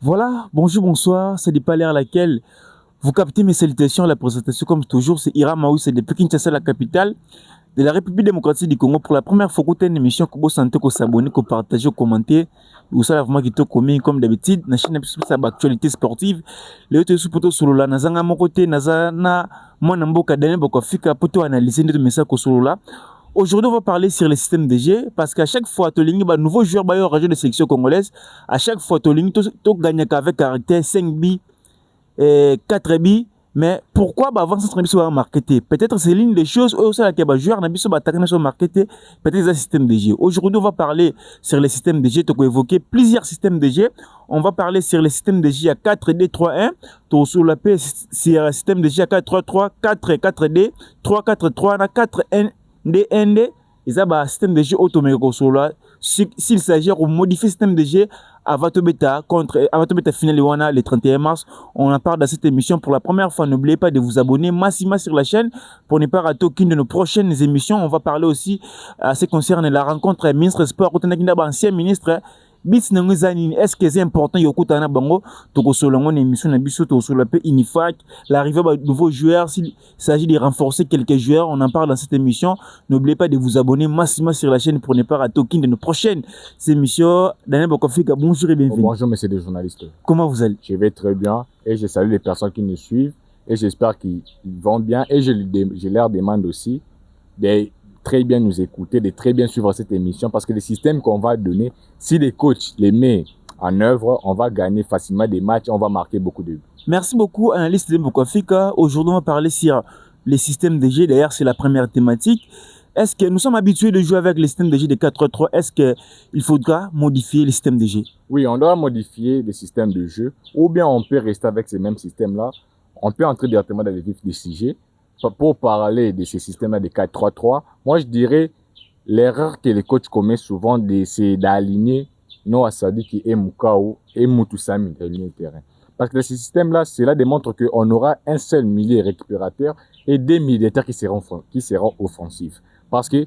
Voilà, bonjour, bonsoir, c'est des palais à laquelle vous captez mes salutations. La présentation, comme toujours, c'est Ira Maou, c'est depuis Kinshasa, la capitale de la République démocratique du Congo. Pour la première fois, que une émission, que vous sentez, que vous s'abonnez, que vous partagez, que vous commentez, vous savez vraiment qui est commis, comme d'habitude, la chaîne d'actualité sportive. Les autres sous poto solo là, nazanga mon côté, nazana, moi namboka, daniel bokofika, poto analyser notre message que solo là. Aujourd'hui, on va parler sur le système DG parce qu'à chaque fois, Tolingi, bah, nouveau joueur, bah, région de sélection congolaise, à chaque fois, Tolingi, tu gagnes avec caractère 5 bi, 4 bi, mais pourquoi bah, avant ça, soit marketé? Peut-être c'est l'une des choses où ça, bah, joueur, n'a pas soit marketé, peut-être le système DG. Aujourd'hui, on va parler sur le système DG, tu peux évoquer plusieurs systèmes DG. On va parler sur le système DG à 4D3-1, tu sur la P, sur le système DG à 4-3-3, 4-4D, 3-4-3, 4N. ND, ils ont un système de jeu automatique. S'il s'agit de modifier le système de jeu, Avatobeta contre Avatobeta final le 31 mars, on en parle dans cette émission pour la première fois. N'oubliez pas de vous abonner massivement sur la chaîne pour ne pas rater aucune de nos prochaines émissions. On va parler aussi à ce qui concerne la rencontre ministre sport, ancien ministre. Bis nangozani, est-ce que c'est important yokuta na bango toko solongo na émission na biso to sur la paix Inifak, l'arrivée de nouveaux joueurs, s'il s'agit de renforcer quelques joueurs, on en parle dans cette émission. N'oubliez pas de vous abonner massivement sur la chaîne pour ne pas rater aucune de nos prochaines émissions. Daniel Bokofika, bonjour et bienvenue. Bonjour, messieurs les journalistes. Comment vous allez? Je vais très bien et je salue les personnes qui nous suivent et j'espère qu'ils vont bien et je leur demande aussi de très bien nous écouter, de très bien suivre cette émission parce que les systèmes qu'on va donner, si les coachs les mettent en œuvre, on va gagner facilement des matchs, on va marquer beaucoup de buts. Merci beaucoup, analyste de Bokofika. Aujourd'hui, on va parler sur les systèmes de jeu. D'ailleurs, c'est la première thématique. Est-ce que nous sommes habitués de jouer avec le système de jeu de 4-3? Est-ce qu'il faudra modifier le système de jeu? Oui, on doit modifier le système de jeu ou bien on peut rester avec ces mêmes systèmes-là. On peut entrer directement dans les vifs des sujets. Pour parler de ces systèmes-là de 4-3-3, moi je dirais l'erreur que les coachs commettent souvent, c'est d'aligner Noah Sadiki et Mukau et Mutusami dans le terrain. Parce que ce système-là, cela démontre qu'on aura un seul milieu récupérateur et des militaires qui seront offensifs. Parce que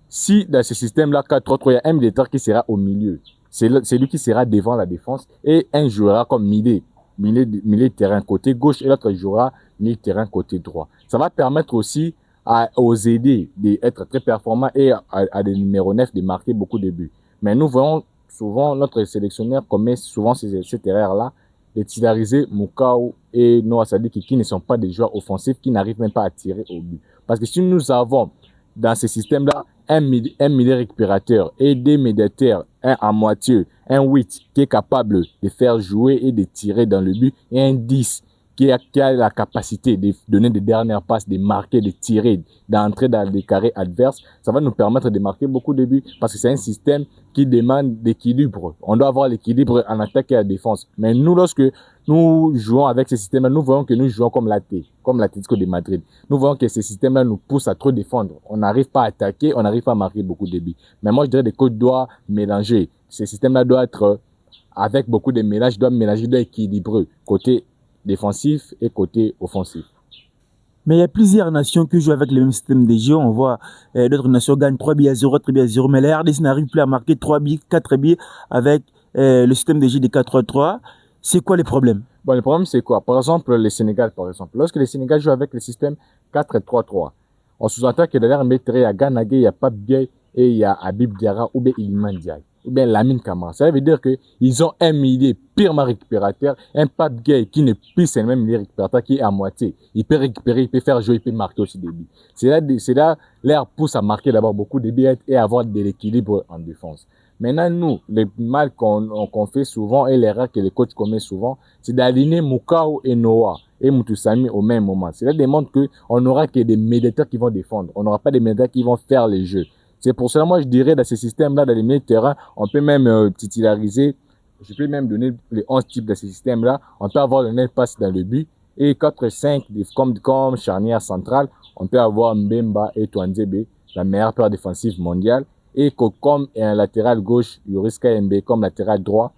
si dans ce système-là, 4-3-3, il y a un militaire qui sera au milieu, c'est lui qui sera devant la défense et un joueur comme milieu de terrain côté gauche et l'autre jouera milieu de terrain côté droit. Ça va permettre aussi aux aider d'être très performants et à des numéros 9 de marquer beaucoup de buts. Mais nous voyons souvent notre sélectionneur commet souvent cette erreur-là de titulariser Mukau et Noah Sadiki qui ne sont pas des joueurs offensifs, qui n'arrivent même pas à tirer au but. Parce que si nous avons dans ce système-là un milieu récupérateur et des médiateurs, un à moitié, un 8 qui est capable de faire jouer et de tirer dans le but et un 10 qui a la capacité de donner des dernières passes, de marquer, de tirer, d'entrer dans les carrés adverses, ça va nous permettre de marquer beaucoup de buts parce que c'est un système qui demande d'équilibre. On doit avoir l'équilibre en attaque et en défense. Mais nous, lorsque nous jouons avec ce système-là, nous voyons que nous jouons comme l'Atlético de Madrid. Nous voyons que ce système-là nous pousse à trop défendre. On n'arrive pas à attaquer, on n'arrive pas à marquer beaucoup de buts. Mais moi, je dirais que les coachs doivent mélanger. Ce système-là doit être avec beaucoup de mélange, doit mélanger, doit équilibrer côté défensif et côté offensif. Mais il y a plusieurs nations qui jouent avec le même système de jeu. On voit d'autres nations gagnent 3 billes à 0, 3 billes à 0. Mais la RDC n'arrive plus à marquer 3 billes, 4 billes avec le système de jeu de 4-3. C'est quoi les problèmes? Bon, le problème, c'est quoi? Par exemple, le Sénégal, par exemple. Lorsque le Sénégal joue avec le système 4-3-3, on sous-entend que derrière Métré, il y a Ganagé, il y a Pape Gueye et il y a Habib Diarra ou bien Iliman Ndiaye ou bien Lamine Camara. Ça veut dire qu'ils ont un milieu purement récupérateur, un Pape Gueye qui n'est plus c'est le même milieu récupérateur qui est à moitié. Il peut récupérer, il peut faire jouer, il peut marquer aussi des buts. C'est là, l'air pousse à marquer d'abord beaucoup de buts et avoir de l'équilibre en défense. Maintenant, nous, le mal qu'on fait souvent et l'erreur que les coachs commettent souvent, c'est d'aligner Mukau et Noah et Mutusami au même moment. Cela démontre qu'on n'aura que des médiateurs qui vont défendre. On n'aura pas des médiateurs qui vont faire les jeux. C'est pour cela, moi, je dirais, dans ce système-là, dans les milieux de terrain, on peut même titulariser, je peux même donner les 11 types de ce système-là. On peut avoir le net passe dans le but et 4-5 comme charnière centrale. On peut avoir Mbemba et Touanzebe, la meilleure paire défensive mondiale. Et comme un latéral gauche, Yoris Kayembe, comme latéral droit,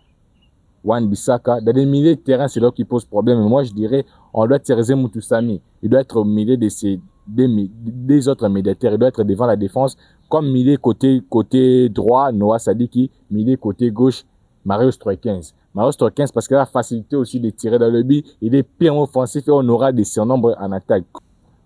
Wan Bissaka. Dans les milieux de terrain, c'est là qui pose problème. Mais moi, je dirais, on doit tirer Mutusami. Il doit être au milieu des autres médiateurs. Il doit être devant la défense. Comme milieu côté droit, Noah Sadiki. Milieu côté gauche, Mario Stroikens. Mario Stroikens parce qu'il a la facilité aussi de tirer dans le but. Il est pire offensif et on aura des surnombres en attaque.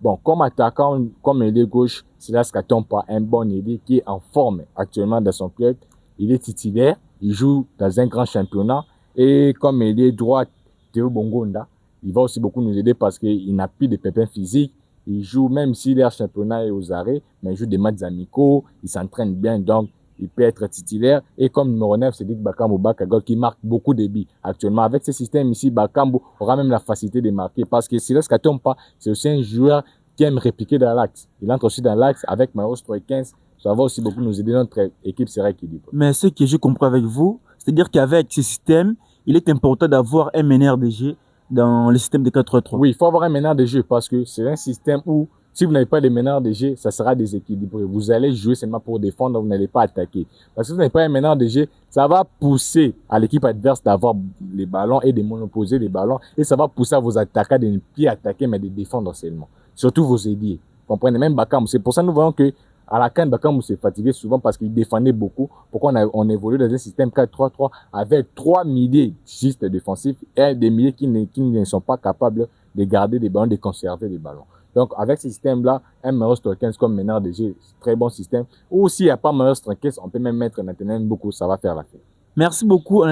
Bon, comme attaquant, comme ailier gauche, Silas Katompa, un bon ailier qui est en forme actuellement dans son club. Il est titulaire, il joue dans un grand championnat. Et comme ailier droit, Théo Bongonda, il va aussi beaucoup nous aider parce qu'il n'a plus de pépins physiques. Il joue, même si leur championnat est aux arrêts, mais il joue des matchs amicaux, il s'entraîne bien, donc il peut être titulaire. Et comme numéro 9, c'est Dick Bakambu Bakagol qui marque beaucoup de buts. Actuellement, avec ce système ici, Bakambu aura même la facilité de marquer parce que Silas Katompa, c'est aussi un joueur qui aime répliquer dans l'axe. Il entre aussi dans l'axe avec Mario Stroikens. Ça va aussi beaucoup nous aider, notre équipe sera équilibrée. Mais ce que je comprends avec vous, c'est-à-dire qu'avec ce système, il est important d'avoir un meneur de jeu dans le système de 4-3. Oui, il faut avoir un meneur de jeu parce que c'est un système où, si vous n'avez pas de meneur de jeu, ça sera déséquilibré. Vous allez jouer seulement pour défendre, vous n'allez pas attaquer. Parce que si vous n'avez pas un meneur de jeu, ça va pousser à l'équipe adverse d'avoir les ballons et de monopoliser les ballons. Et ça va pousser à vos attaquants de ne plus attaquer, mais de défendre seulement. Surtout vos ailiers. Vous comprenez? Même Bakambu. C'est pour ça que nous voyons que à la CAN, Bakambu s'est fatigué souvent parce qu'il défendait beaucoup. Pourquoi on évolue dans un système 4-3-3 avec 3 milliers juste défensifs et des milliers qui ne sont pas capables de garder des ballons, de conserver les ballons. Donc, avec ce système-là, un Mario Stroikens comme meneur de jeu, très bon système. Ou s'il n'y a pas Mario Stroikens, on peut même mettre Nathaniel beaucoup, ça va faire l'affaire. Merci beaucoup,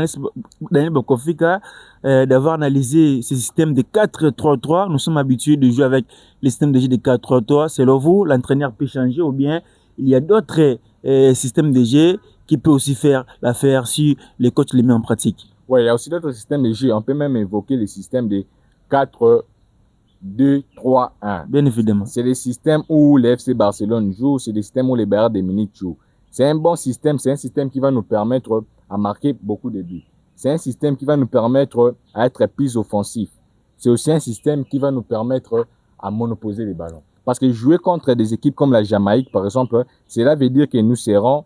Daniel Bokofika, d'avoir analysé ce système de 4-3-3. Nous sommes habitués de jouer avec le système de jeu de 4-3-3. Selon vous, l'entraîneur peut changer ou bien il y a d'autres systèmes de jeu qui peuvent aussi faire l'affaire si les coachs les mettent en pratique. Oui, il y a aussi d'autres systèmes de jeu. On peut même évoquer le système de 4-2-3-1. Bien évidemment. C'est le système où le FC Barcelone joue, c'est le système où les Bayern de Munich jouent. C'est un bon système, c'est un système qui va nous permettre à marquer beaucoup de buts. C'est un système qui va nous permettre à être plus offensif. C'est aussi un système qui va nous permettre à monopoliser les ballons. Parce que jouer contre des équipes comme la Jamaïque, par exemple, cela veut dire que nous serons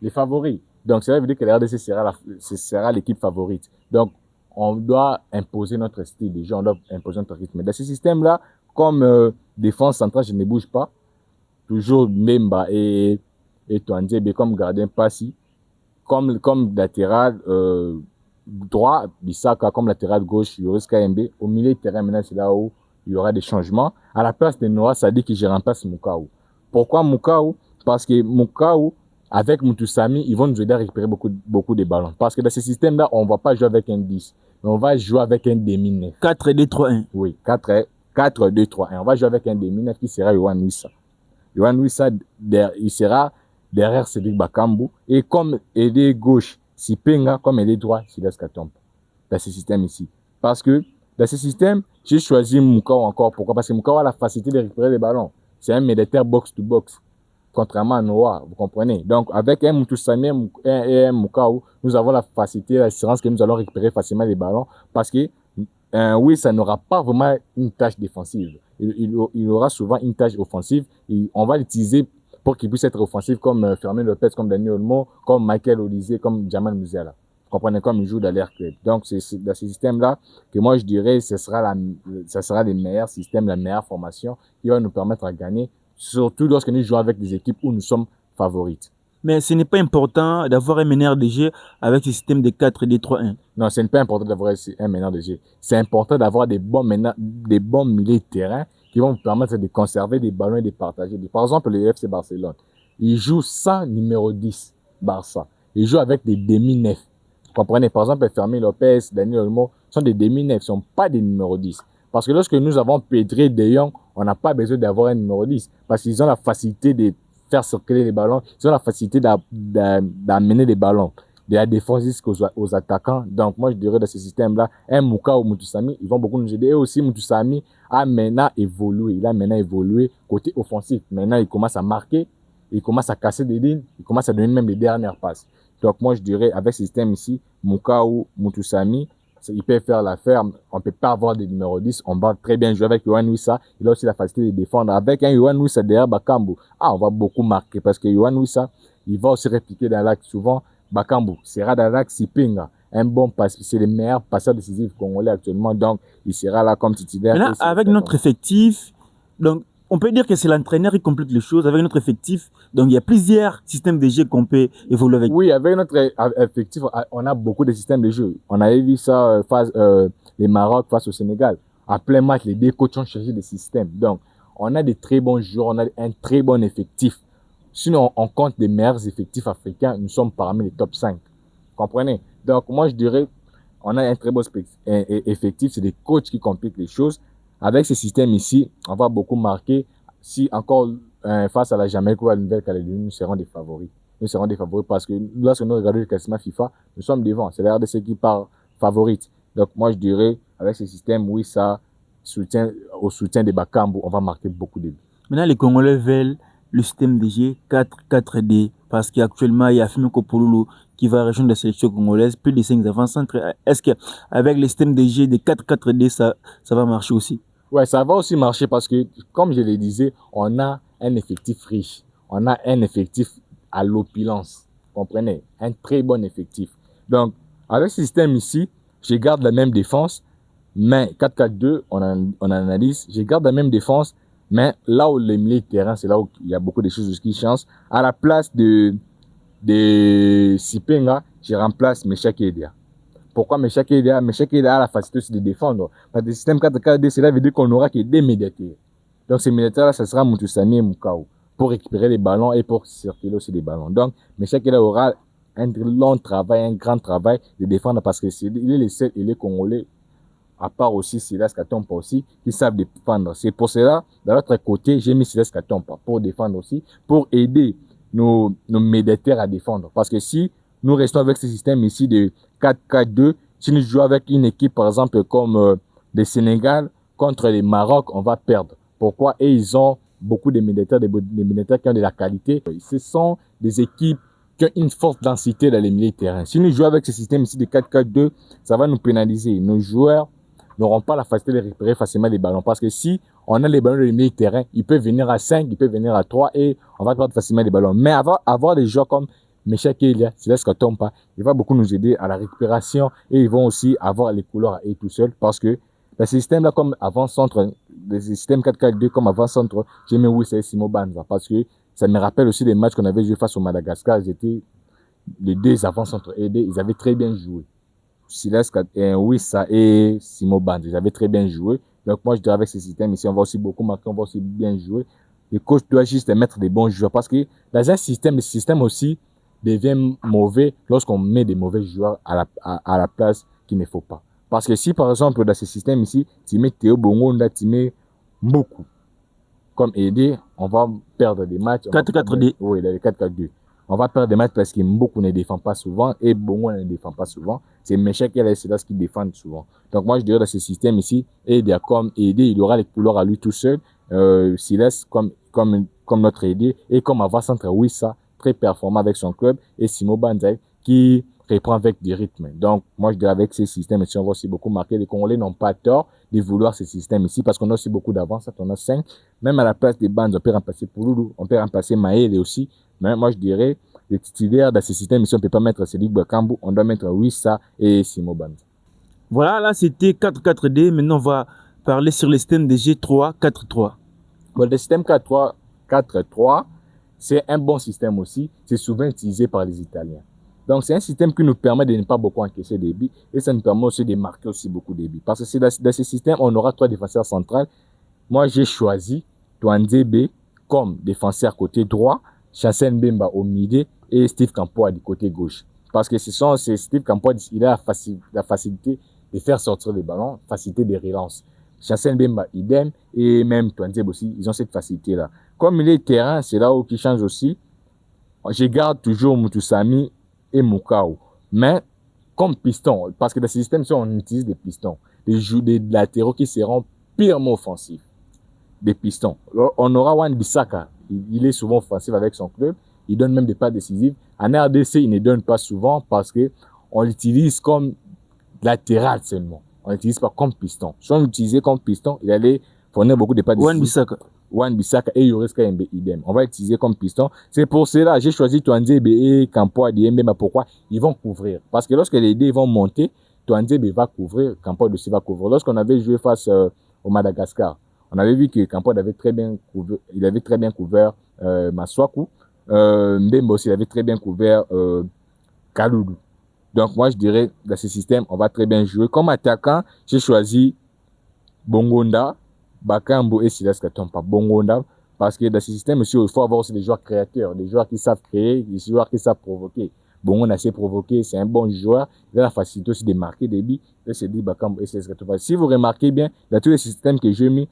les favoris. Donc, cela veut dire que la RDC sera l'équipe favorite. Donc, on doit imposer notre style de jeu, on doit imposer notre rythme. Dans ce système-là, comme défense centrale, je ne bouge pas. Toujours Mbemba et Touanzebe comme gardien Passy. Comme latéral droit, Bissaka comme latéral gauche, Yoris KMB. Au milieu de terrain, maintenant, c'est là où il y aura des changements. À la place de Noah, ça dit que je remplace Mukau. Pourquoi Mukau? Parce que Mukau, avec Mutusami, ils vont nous aider à récupérer beaucoup de ballons. Parce que dans ce système-là, on ne va pas jouer avec un 10, mais on va jouer avec un demi-9. 4-2-3-1. Oui, 4-2-3-1. On va jouer avec un demi-9 qui sera Yohan Wissa. Yohan Wissa, il sera derrière Cédric Bakambu. Et comme ailier gauche, Sipenga, comme ailier droit, Silas Katompa. Dans ce système ici. Parce que dans ce système, j'ai choisi Mukau encore. Pourquoi? Parce que Mukau a la facilité de récupérer les ballons. C'est un militaire box-to-box. Contrairement à Noah, vous comprenez? Donc, avec un Mutusami et un Mukau, nous avons la facilité, l'assurance que nous allons récupérer facilement les ballons. Parce que, oui, ça n'aura pas vraiment une tâche défensive. Il aura souvent une tâche offensive. On va l'utiliser pour qu'il puisse être offensif comme Fermin Lopez, comme Daniel Olmo, comme Michael Olise, comme Jamal Musiala. Vous comprenez? Comme il joue dans l'air club. Donc, c'est dans ce système-là que moi, je dirais, ce sera le meilleur système, la meilleure formation qui va nous permettre à gagner, surtout lorsque nous jouons avec des équipes où nous sommes favorites. Mais ce n'est pas important d'avoir un meneur de jeu avec ce système de 4-2-3-1. Non, ce n'est pas important d'avoir un meneur de jeu. C'est important d'avoir des bons milieux de terrain qui vont vous permettre de conserver des ballons et de partager. Par exemple, le FC Barcelone, il joue sans numéro 10, Barça. Il joue avec des demi-9. Vous comprenez? Par exemple, Fermin Lopez, Daniel Olmo sont des demi-9, ne sont pas des numéros 10. Parce que lorsque nous avons Pedri, De Jong, on n'a pas besoin d'avoir un numéro 10. Parce qu'ils ont la facilité de faire circuler les ballons. Ils ont la facilité d'amener les ballons de la défense jusqu'aux attaquants. Donc, moi, je dirais dans ce système-là, un Mukau ou Mutusami, ils vont beaucoup nous aider. Et aussi, Mutusami a maintenant évolué. Il a maintenant évolué côté offensif. Maintenant, il commence à marquer, il commence à casser des lignes, il commence à donner même les dernières passes. Donc, moi, je dirais, avec ce système ici, Mukau, Mutusami, il peut faire l'affaire. On ne peut pas avoir des numéros 10. On va très bien jouer avec Yohan Wissa. Il a aussi la facilité de défendre. Avec un Yohan Wissa derrière Bakambu, on va beaucoup marquer parce que Yohan Wissa, il va aussi répliquer dans l'axe souvent. Bakambu sera dans l'axe Sipenga. Un bon passeur, c'est le meilleur passeur décisif congolais actuellement. Donc, il sera là comme titulaire. Maintenant, avec notre effectif, donc, on peut dire que c'est l'entraîneur qui complète les choses avec notre effectif. Donc, il y a plusieurs systèmes de jeu qu'on peut évoluer avec. Oui, avec notre effectif, on a beaucoup de systèmes de jeu. On avait vu ça face les Maroc face au Sénégal. À plein match, les deux coachs ont changé de système. Donc, on a des très bons joueurs, on a un très bon effectif. Sinon, on compte des meilleurs effectifs africains, nous sommes parmi les top 5. Comprenez? Donc, moi, je dirais, on a un très bon effectif, c'est des coachs qui compliquent les choses. Avec ce système ici, on va beaucoup marquer. Si encore face à la Jamaïque ou à la Nouvelle-Calédonie, nous serons des favoris. Nous serons des favoris parce que lorsque nous regardons le classement FIFA, nous sommes devant. C'est l'ère de ceux qui partent favorites. Donc, moi, je dirais, avec ce système, oui, ça soutient, au soutien des Bakambu, on va marquer beaucoup de buts. Maintenant, les Congolais veulent le système de jeu 4-4-D parce qu'actuellement, il y a Fimiko Pouloulou qui va rejoindre la sélection congolaise, plus de 5 avant-centres. Est-ce qu'avec le système de jeu de 4-4-D, ça va marcher aussi? Ouais, ça va aussi marcher parce que, comme je le disais, on a un effectif riche. On a un effectif à l'opulence. Comprenez? Un très bon effectif. Donc, avec ce système ici, je garde la même défense, mais 4-4-2, on analyse, je garde la même défense, mais là où le milieu de terrain, c'est là où il y a beaucoup de choses qui changent. À la place de Sipenga, je remplace Meshaki Edia. Pourquoi Meshaki Edia a la facilité aussi de défendre. Parce que le système 4-4-2, cela veut dire qu'on n'aura que des médiateurs. Donc ces médiateurs-là, ça sera Moutoussami et Moukao pour récupérer les ballons et pour circuler aussi les ballons. Donc Meshaki Edia aura un long travail, un grand travail de défendre parce que il est le seul, il est congolais, à part aussi Silas Katompa aussi, qui savent défendre. C'est pour cela, de l'autre côté, j'ai mis Silas Katompa pour défendre aussi, pour aider nos médiateurs à défendre. Parce que si nous restons avec ce système ici de 4-4-2, si nous jouons avec une équipe, par exemple, comme le Sénégal contre les Maroc, on va perdre. Pourquoi? Et ils ont beaucoup de médiateurs, des médiateurs qui ont de la qualité. Ce sont des équipes qui ont une forte densité dans les milieux de terrain. Si nous jouons avec ce système ici de 4-4-2, ça va nous pénaliser. Nos joueurs n'auront pas la facilité de récupérer facilement les ballons. Parce que si on a les ballons dans les milieux de terrain, ils peuvent venir à 5, ils peuvent venir à 3 et on va perdre facilement les ballons. Mais avoir des joueurs comme Meshaki Edia, Silas Katompa, il va beaucoup nous aider à la récupération et ils vont aussi avoir les couleurs à eux tout seuls parce que le système là comme avant-centre, le système 4-4-2 comme avant-centre, j'ai mis Wissa et Simo Banza parce que ça me rappelle aussi des matchs qu'on avait joué face au Madagascar. Ils étaient les deux avant-centre aidés, ils avaient très bien joué. Silas Wissa et Simo Banza, ils avaient très bien joué. Donc moi je dirais avec ce système ici, on va aussi beaucoup marquer, on va aussi bien jouer. Le coach doit juste mettre des bons joueurs parce que dans un système, le système aussi devient mauvais lorsqu'on met des mauvais joueurs à la place qu'il ne faut pas. Parce que si, par exemple, dans ce système ici, tu mets Théo Bongonda, tu mets beaucoup comme aidé, on va perdre des matchs. 4-4-2. Oui, les 4-4-2. On va perdre des matchs parce que Mboku ne défend pas souvent et Bongo ne défend pas souvent. C'est Meshek et Silas qui défendent souvent. Donc moi, je dirais dans ce système ici, aider comme aider, il aura les couleurs à lui tout seul. Silas comme notre aidé et comme avant-centre Wissa, très performant avec son club, et Simo Banzai qui reprend avec du rythme. Donc, moi, je dirais avec ces systèmes ici, on va aussi beaucoup marquer. Les Congolais n'ont pas tort de vouloir ces systèmes ici parce qu'on a aussi beaucoup d'avance. On a 5. Même à la place des bandes, on peut remplacer Pouloulou, on peut remplacer Maël aussi. Mais moi, je dirais, les titulaires dans ces systèmes ici, on ne peut pas mettre Cédric Bakambu, on doit mettre Wissa et Simo Banzai. Voilà, là, c'était 4-4-D. Maintenant, on va parler sur le système de G3-4-3. Bon, le système 4-3, c'est un bon système aussi. C'est souvent utilisé par les Italiens. Donc, c'est un système qui nous permet de ne pas beaucoup encaisser des buts et ça nous permet aussi de marquer aussi beaucoup de buts. Parce que c'est dans ce système, on aura 3 défenseurs centrales. Moi, j'ai choisi Touanzebe comme défenseur côté droit, Chancel Mbemba au milieu et Steve Kampoa du côté gauche. Parce que c'est Steve Kampoa, il a la facilité de faire sortir les ballons, facilité de relance. Chancel Mbemba, idem, et même Touanzebe aussi, ils ont cette facilité-là. Comme il est terrain, c'est là où il change aussi. Je garde toujours Moutoussami et Moukao. Mais comme piston, parce que dans ce système, on utilise des pistons, des latéraux qui seront purement offensifs. Des pistons. On aura Wan-Bissaka. Il est souvent offensif avec son club. Il donne même des passes décisives. En RDC, il ne donne pas souvent parce que on l'utilise comme latéral seulement. On l'utilise pas comme piston. Si on l'utilisait comme piston, il allait fournir beaucoup de passes décisives. Wan-Bissaka et Yoris Kayembe idem. On va l'utiliser comme piston. C'est pour cela j'ai choisi Touanzebe et Kampoa Diembe. Pourquoi? Ils vont couvrir. Parce que lorsque les dés vont monter, Touanzebe va couvrir, Kampoa aussi va couvrir. Lorsqu'on avait joué face au Madagascar, On avait vu que Campos avait très bien couvert Maswaku. Mbemba aussi, il avait très bien couvert Kaloulou. Donc, moi, je dirais, dans ce système, on va très bien jouer. Comme attaquant, j'ai choisi Bongonda, Bakambu et Silas Katompa. Bongonda, parce que dans ce système aussi, il faut avoir aussi des joueurs créateurs, des joueurs qui savent créer, des joueurs qui savent provoquer. Bongonda sait provoquer, c'est un bon joueur. Il a la facilité aussi de marquer des buts. Et c'est dit Bakambu et Silas Katompa. Si vous remarquez bien, dans tous les systèmes que j'ai mis,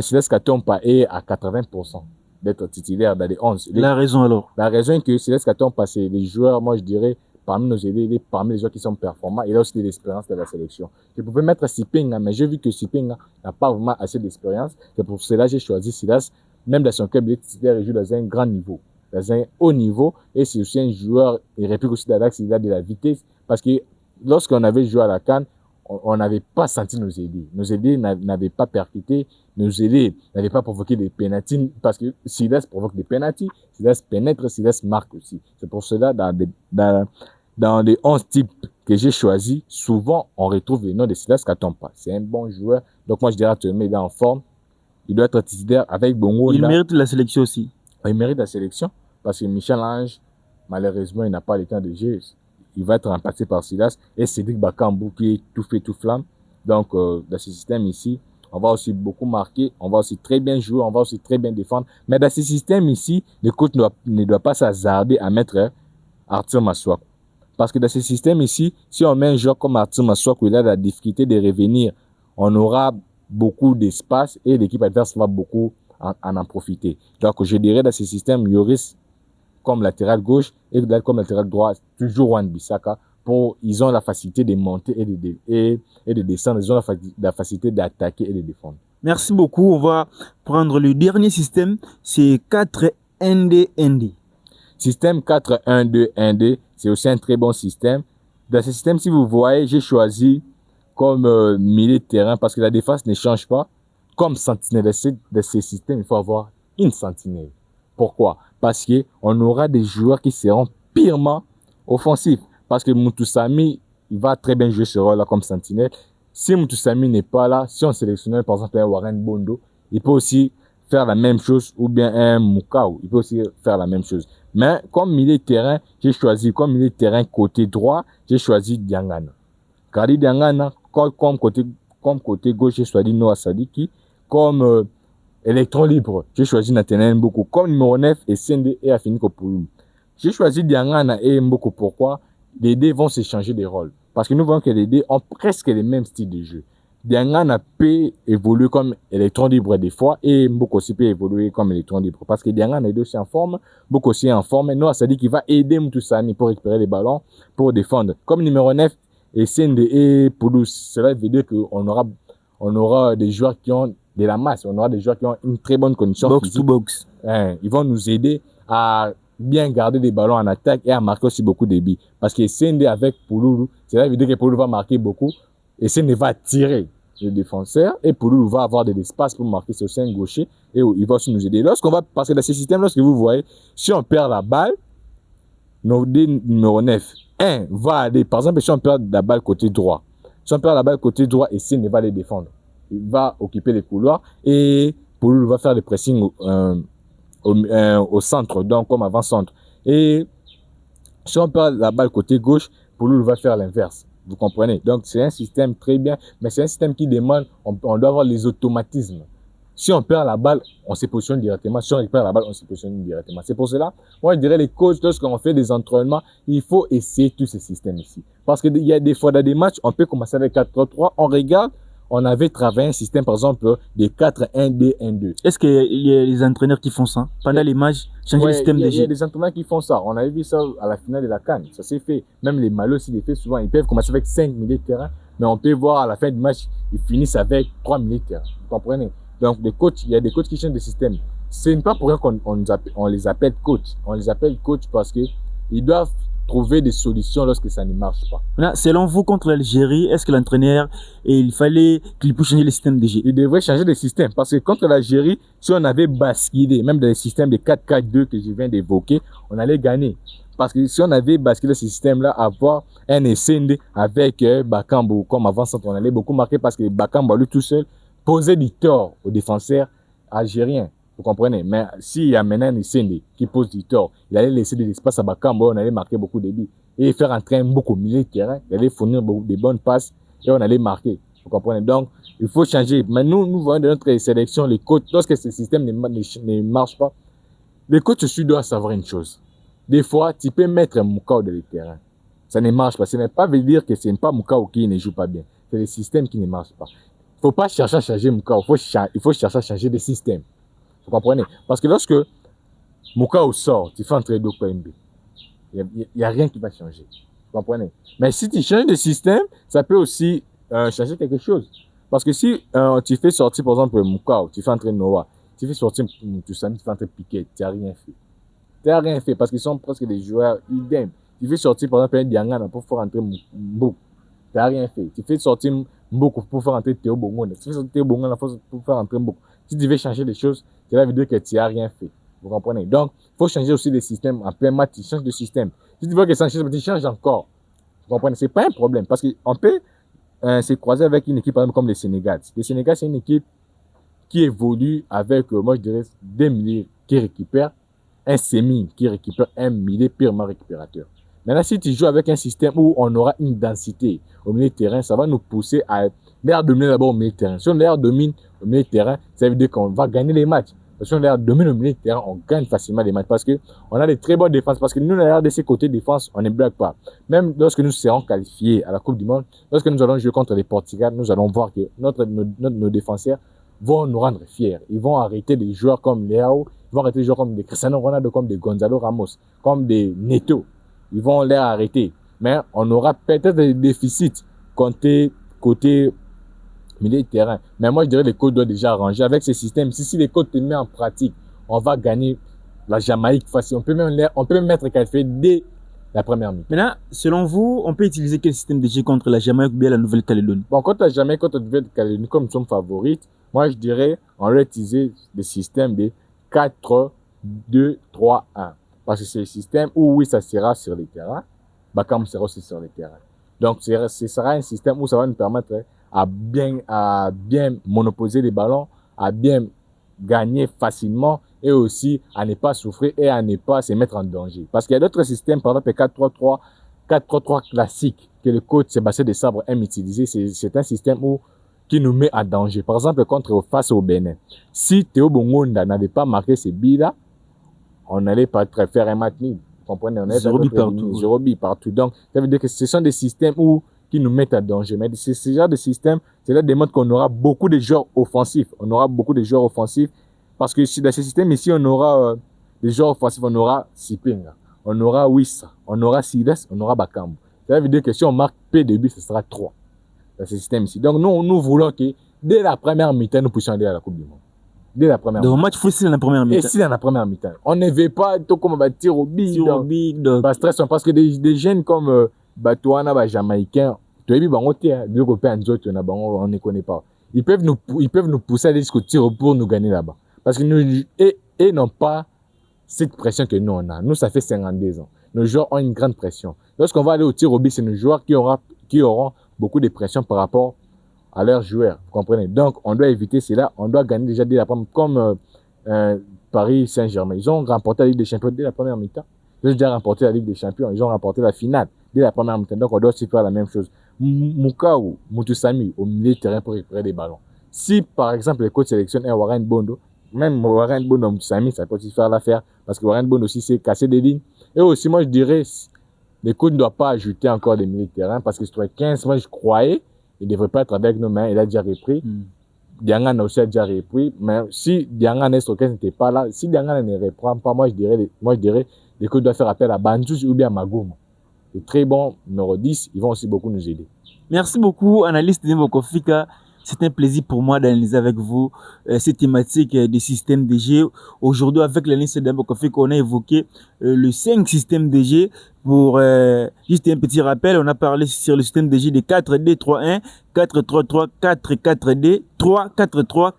Silas Katompa est à 80% d'être titulaire dans les 11. La raison alors? La raison est que Silas Katompa, c'est des joueurs, moi je dirais, parmi nos aînés, parmi les joueurs qui sont performants, il a aussi de l'expérience de la sélection. Je pouvais mettre Sipinga, mais j'ai vu que Sipinga n'a pas vraiment assez d'expérience. C'est pour cela que j'ai choisi Silas. Même dans son club, il est titulaire, il joue dans un grand niveau, dans un haut niveau. Et c'est aussi un joueur, il réplique aussi dans l'axe, il a de la vitesse. Parce que lorsqu'on avait joué à la CAN, on n'avait pas senti nos aînés. Nos aînés n'avaient pas percuté, nos aînés n'avaient pas provoqué des pénaltys, parce que Silas provoque des pénaltys, Silas pénètre, Silas marque aussi. C'est pour cela, dans les 11 types que j'ai choisis, souvent, on retrouve le nom de Silas Katompa. C'est un bon joueur. Donc, moi, je dirais actuellement, il est en forme. Il doit être titulaire avec Bongo. Il mérite la sélection aussi. Il mérite la sélection parce que Michel Ange, malheureusement, il n'a pas le temps de jeu. Il va être remplacé par Silas et Cédric Bakambu qui est tout fait, tout flamme. Donc, dans ce système ici, on va aussi beaucoup marquer, on va aussi très bien jouer, on va aussi très bien défendre. Mais dans ce système ici, le coach ne doit pas s'hasarder à mettre Arthur Maswaku. Parce que dans ce système ici, si on met un joueur comme Arthur Maswaku, il a la difficulté de revenir, on aura beaucoup d'espace et l'équipe adverse va beaucoup en profiter. Donc, je dirais dans ce système, Yoris comme latéral gauche et comme latéral droit, toujours Wan Bissaka. Ils ont la facilité de monter et de descendre. Ils ont la facilité d'attaquer et de défendre. Merci beaucoup. On va prendre le dernier système. C'est 4-1-2-1-2. Système 4-1-2-1-2, c'est aussi un très bon système. Dans ce système, si vous voyez, j'ai choisi comme milieu de terrain parce que la défense ne change pas. Comme sentinelle de ce système, il faut avoir une sentinelle. Pourquoi? Parce qu'on aura des joueurs qui seront purement offensifs. Parce que Moutoussamy, il va très bien jouer ce rôle-là comme sentinelle. Si Moutoussamy n'est pas là, si on sélectionne par exemple un Warren Bondo, il peut aussi faire la même chose, ou bien un Moukao, il peut aussi faire la même chose. Mais comme milieu de terrain, j'ai choisi, comme milieu de terrain côté droit, j'ai choisi Diangana. Kadi Diangana, comme côté gauche, j'ai choisi Noah Sadiki. Comme électron libre, j'ai choisi Nathanaël Mboko. Comme numéro 9, et Sende et Afini Kopoulou. J'ai choisi Diangana et Mboko. Pourquoi? Les dés vont s'échanger des rôles. Parce que nous voyons que les dés ont presque les mêmes styles de jeu. Diangana peut évoluer comme électron libre des fois et Mboko aussi peut évoluer comme électron libre. Parce que Diangana est aussi en forme, Mboko aussi est en forme. Noah Sadiki va aider Moutoussamy pour récupérer les ballons, pour défendre. Comme numéro 9, et Sende et Poulou, cela veut dire qu'on aura des joueurs qui ont de la masse, on aura des joueurs qui ont une très bonne condition box to box. Ils vont nous aider à bien garder des ballons en attaque et à marquer aussi beaucoup de buts. Parce que Sende avec Pouloulou, cela veut dire que Pouloulou va marquer beaucoup et Sende va tirer le défenseur et Pouloulou va avoir de l'espace pour marquer sur sein gaucher et il va aussi nous aider. Parce que dans ce système, lorsque vous voyez, si on perd la balle, nos numéro 9, va aller, par exemple, si on perd la balle côté droit, si on perd la balle côté droit et Sende va les défendre. Il va occuper les couloirs et Pouloulou va faire le pressing au centre, donc comme avant-centre. Et si on perd la balle côté gauche, Pouloulou va faire l'inverse. Vous comprenez? Donc c'est un système très bien, mais c'est un système qui demande, on doit avoir les automatismes. Si on perd la balle, on se positionne directement. Si on récupère la balle, on se positionne directement. C'est pour cela, moi je dirais les coachs, lorsqu'on fait des entraînements, il faut essayer tous ces systèmes ici. Parce qu'il y a des fois dans des matchs, on peut commencer avec 4-3-3, on regarde, on avait travaillé un système, par exemple, de 4-1-2-1-2. Est-ce qu'il y a des entraîneurs qui font ça? Pendant les matchs, changer le système de jeu? Il y a des entraîneurs qui font ça. On avait vu ça à la finale de la CAN. Ça s'est fait. Même les Malos, ils le font souvent. Ils peuvent commencer avec 5 milieux de terrain, mais on peut voir à la fin du match, ils finissent avec 3 milieux de terrain. Vous comprenez? Donc, il y a des coachs qui changent de système. Ce n'est pas pour rien qu'on les appelle coachs. On les appelle coachs parce qu'ils doivent trouver des solutions lorsque ça ne marche pas. Là, selon vous, contre l'Algérie, est-ce que l'entraîneur, il fallait qu'il puisse changer le système de jeu? Il devrait changer de système parce que contre l'Algérie, si on avait basculé, même dans le système de 4-4-2 que je viens d'évoquer, on allait gagner. Parce que si on avait basculé ce système-là, avoir un Essende avec Bakambu comme avant-centre, on allait beaucoup marquer parce que Bakambu, lui tout seul, poser du tort aux défenseurs algériens. Vous comprenez? Mais s'il y a maintenant un Sende qui pose du tort, il allait laisser de l'espace à Bakambo, on allait marquer beaucoup de buts. Et faire entrer beaucoup au milieu de terrain, il allait fournir des bonnes passes et on allait marquer. Vous comprenez? Donc, il faut changer. Mais nous voyons de notre sélection, les coachs, lorsque ce système ne marche pas, les coachs aussi doivent savoir une chose. Des fois, tu peux mettre Moukao dans le terrain. Ça ne marche pas. Ce n'est pas veut dire que ce n'est pas Moukao qui ne joue pas bien. C'est le système qui ne marche pas. Il ne faut pas chercher à changer Moukao. Il faut chercher à changer le système. Vous comprenez? Parce que lorsque Moukao sort, tu fais entrer Dokwembe. Il n'y a rien qui va changer. Vous comprenez? Mais si tu changes de système, ça peut aussi changer quelque chose. Parce que si tu fais sortir, par exemple, Moukao, tu fais entrer Noah, tu fais sortir Toussaint, tu fais entrer Piquet, tu n'as rien fait. Tu n'as rien fait parce qu'ils sont presque des joueurs idem. Tu fais sortir, par exemple, un Diangana pour faire entrer Mbok. Tu n'as rien fait. Tu fais sortir Mbok pour faire entrer Théo Bongone. Tu fais sortir Théo Bongone pour faire entrer Mbok. Si tu veux changer les choses, cela veut dire que tu n'as rien fait. Vous comprenez? Donc, il faut changer aussi les systèmes. En plein match, tu changes de système. Si tu veux que ça change, tu changes encore. Vous comprenez? Ce n'est pas un problème. Parce qu'on peut se croiser avec une équipe, par exemple, comme le Sénégal. Le Sénégal, c'est une équipe qui évolue avec, moi je dirais, des milliers qui récupèrent, un semi qui récupère un millier purement récupérateur. Maintenant, si tu joues avec un système où on aura une densité au milieu de terrain, ça va nous pousser à l'air dominer d'abord au milieu de terrain. Si on l'air domine au milieu de terrain, ça veut dire qu'on va gagner les matchs. Si on l'air domine au milieu de terrain, on gagne facilement les matchs parce qu'on a des très bonnes défenses. Parce que nous, l'air de ces côtés défense, on ne blague pas. Même lorsque nous serons qualifiés à la Coupe du Monde, lorsque nous allons jouer contre les Portugal, nous allons voir que nos défenseurs vont nous rendre fiers. Ils vont arrêter des joueurs comme Léao, ils vont arrêter des joueurs comme des Cristiano Ronaldo, comme des Gonzalo Ramos, comme des Neto. Ils vont les arrêter. Mais on aura peut-être des déficits côté milieu de terrain. Mais moi, je dirais que les coachs doivent déjà arranger avec ce système. Si les coachs te mettent en pratique, on va gagner la Jamaïque facile. On peut même mettre qualifié dès la première mi-temps. Maintenant, selon vous, on peut utiliser quel système de jeu contre la Jamaïque ou bien la Nouvelle-Calédonie? Bon, contre la Jamaïque, contre la Nouvelle-Calédonie, comme nous sommes favorites, moi, je dirais, on va utiliser le système de 4-2-3-1. Parce que c'est le système où, oui, ça sera sur le terrain. Bakam sera aussi sur le terrain. Donc, ce sera un système où ça va nous permettre à bien monopoliser les ballons, à bien gagner facilement et aussi à ne pas souffrir et à ne pas se mettre en danger. Parce qu'il y a d'autres systèmes, par exemple, 4-3-3 classique que le coach Sébastien Desabre aime utiliser. C'est un système qui nous met en danger. Par exemple, face au Bénin. Si Théo Bongonda n'avait pas marqué ces billes-là, on n'allait pas faire un match nul. Vous comprenez? On allait zéro but partout. Donc, ça veut dire que ce sont des systèmes qui nous mettent en danger. Mais ce genre de système, cela démontre qu'on aura beaucoup de joueurs offensifs. On aura beaucoup de joueurs offensifs. Parce que dans ce système ici, on aura des joueurs offensifs. On aura Sipinga, on aura Wissa, on aura Silas, on aura Bakambo. Ça veut dire que si on marque P de but, ce sera 3 dans ce système ici. Donc, nous voulons que dès la première mi-temps, nous puissions aller à la Coupe du Monde. Dès la première mi-temps. Donc, match faut dans la première mi-temps. Et si dans la première mi-temps. On ne veut pas tout comme tir au big. Parce que des jeunes comme Batouana, Jamaïcains, on ne connaît pas. Ils peuvent nous pousser à aller jusqu'au tir pour nous gagner là-bas. Parce que nous n'ont pas cette pression que nous on a. Nous, ça fait 52 ans. Nos joueurs ont une grande pression. Lorsqu'on va aller au tir au but, c'est nos joueurs qui auront beaucoup de pression par rapport à leurs joueurs. Vous comprenez? Donc, on doit éviter cela. On doit gagner déjà dès la première comme Paris Saint-Germain. Ils ont remporté la Ligue des Champions dès la première mi-temps. Ils ont déjà remporté la Ligue des Champions. Ils ont remporté la finale dès la première mi-temps. Donc, on doit aussi faire la même chose. Moukao, Moutoussamy au milieu de terrain pour récupérer des ballons. Si, par exemple, les coachs sélectionnent un Warren Bondo, même Warren Bondo, Moutoussamy, ça peut aussi faire l'affaire. Parce que Warren Bondo aussi, c'est casser des lignes. Et aussi, moi, je dirais, les coachs ne doivent pas ajouter encore des milieux de terrain. Parce que sur les 15, moi, je croyais, il ne devrait pas être avec nos mains. Il a déjà repris. Diangana aussi a déjà repris. Mais si Diangana n'était pas là, si Diangana ne reprend pas, moi, je dirais, les coachs doivent faire appel à Bandjouj ou bien à Magoum. De très bons numéro 10, ils vont aussi beaucoup nous aider. Merci beaucoup, analyste Ndembo-Kofika. C'est un plaisir pour moi d'analyser avec vous cette thématique des systèmes de jeu. Aujourd'hui, avec l'analyste Ndembo-Kofika, on a évoqué le 5 systèmes de jeu. Pour juste un petit rappel, on a parlé sur le système de jeu de 4-2-3-1, 4-3-3, 4-4-2, 3-4-3,